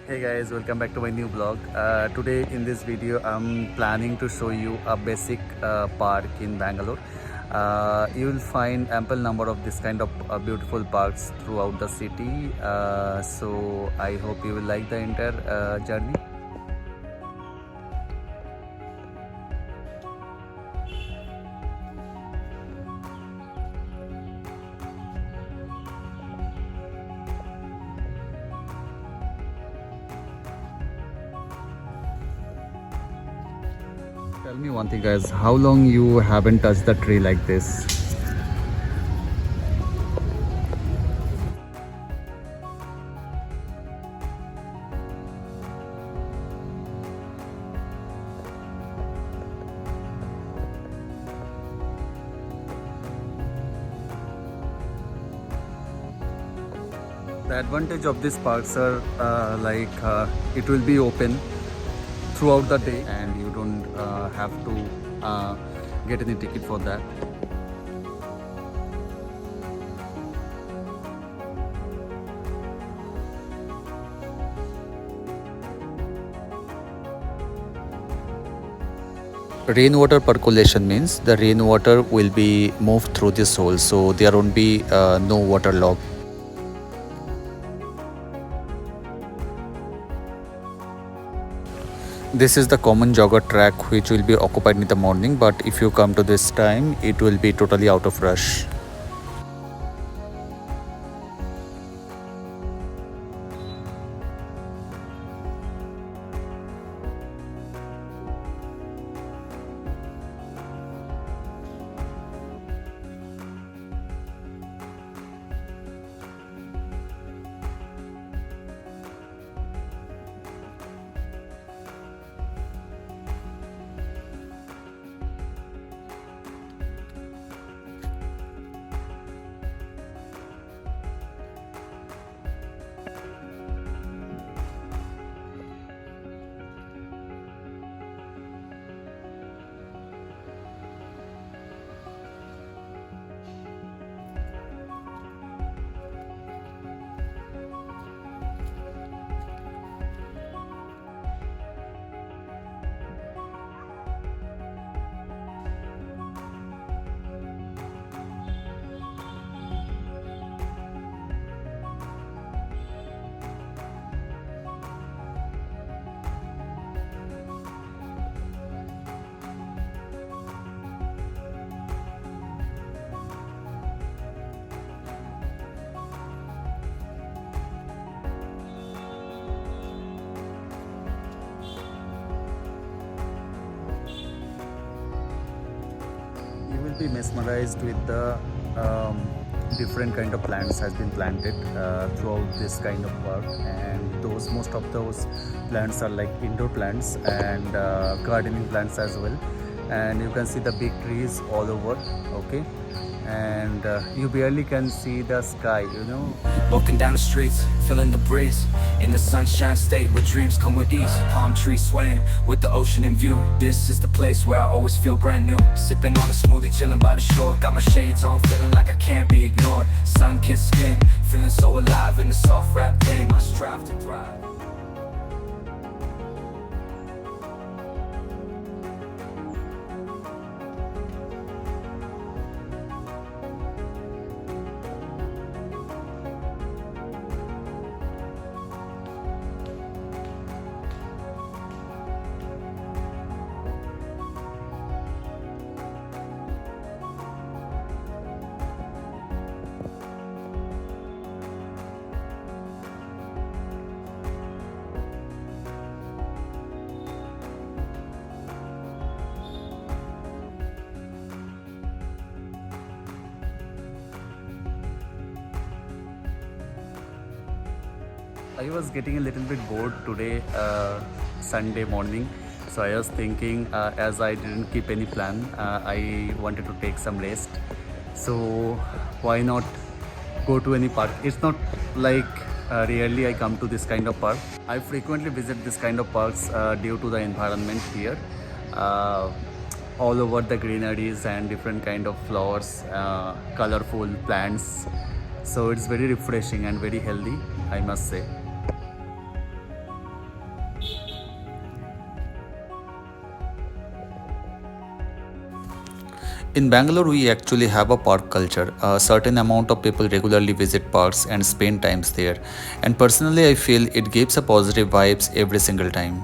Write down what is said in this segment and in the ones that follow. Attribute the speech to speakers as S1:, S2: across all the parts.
S1: Hey guys, welcome back to my new vlog. Today in this video I'm planning to show you a basic park in Bangalore. You will find ample number of this kind of beautiful parks throughout the city. So I hope you will like the entire journey. Tell me one thing guys, how long you haven't touched the tree like this? The advantage of these parks are it will be open throughout the day and you don't have to get any ticket for that. Rainwater percolation means the rainwater will be moved through this hole, so there won't be no water log. This is the common jogger track which will be occupied in the morning, but if you come to this time it will be totally out of rush. You will be mesmerized with the different kind of plants has been planted throughout this kind of park, and most of those plants are like indoor plants and gardening plants as well, and you can see the big trees all over. Okay, and you barely can see the sky.
S2: Walking down the streets, feeling the breeze in the sunshine state where dreams come with ease. Palm trees swaying with the ocean in view. This is the place where I always feel brand new. Sipping on a smoothie, chilling by the shore. Got my shades on, feeling like I can't be ignored. Sun-kissed skin, feeling so alive in the soft rap game. I strive to thrive.
S1: I was getting a little bit bored today, Sunday morning. So I was thinking, as I didn't keep any plan, I wanted to take some rest. So why not go to any park? It's not like rarely I come to this kind of park. I frequently visit this kind of parks due to the environment here. All over the greeneries and different kind of flowers, colorful plants. So it's very refreshing and very healthy, I must say. In Bangalore, we actually have a park culture. A certain amount of people regularly visit parks and spend times there. And personally, I feel it gives a positive vibes every single time.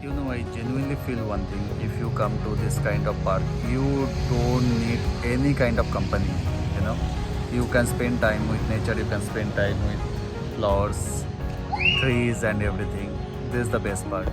S1: You know, I genuinely feel one thing. If you come to this kind of park, you don't need any kind of company. You know, you can spend time with nature, you can spend time with flowers, trees, and everything. This is the best part.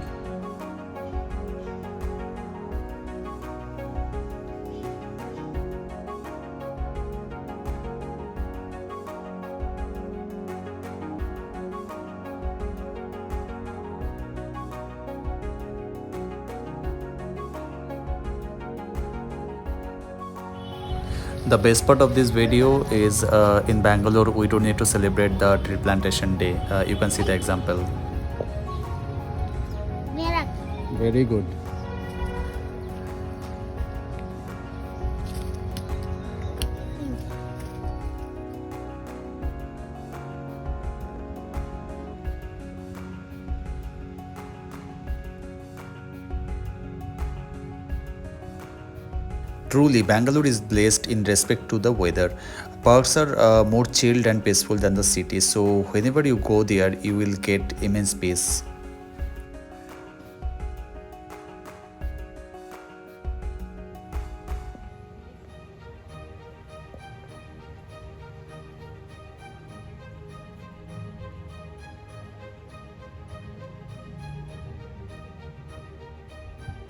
S1: The best part of this video is in Bangalore, we don't need to celebrate the tree plantation day. You can see the example. Very good. Truly, Bangalore is blessed in respect to the weather. Parks are more chilled and peaceful than the city, so whenever you go there, you will get immense peace.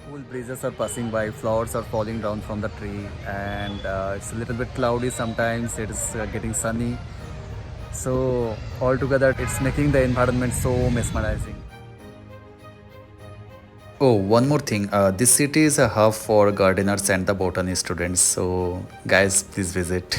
S1: Cool breezes are passing by, flowers are falling down from the tree, and it's a little bit cloudy sometimes, it is getting sunny. So, altogether, it's making the environment so mesmerizing. Oh, one more thing. This city is a hub for gardeners and the botany students. So, guys, please visit.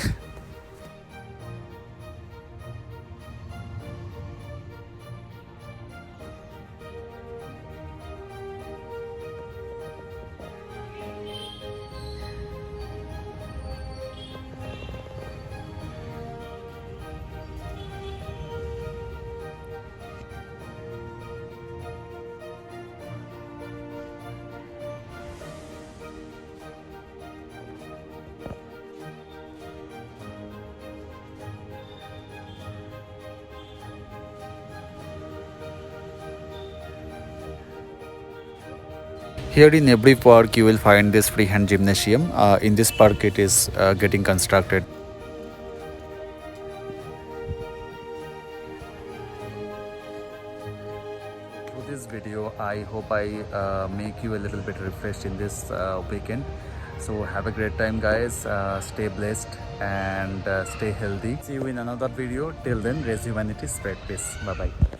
S1: Here in every park you will find this freehand gymnasium. In this park it is getting constructed. Through this video I hope I make you a little bit refreshed in this weekend. So have a great time guys, stay blessed and stay healthy. See you in another video. Till then, raise humanity, spread peace. Bye bye.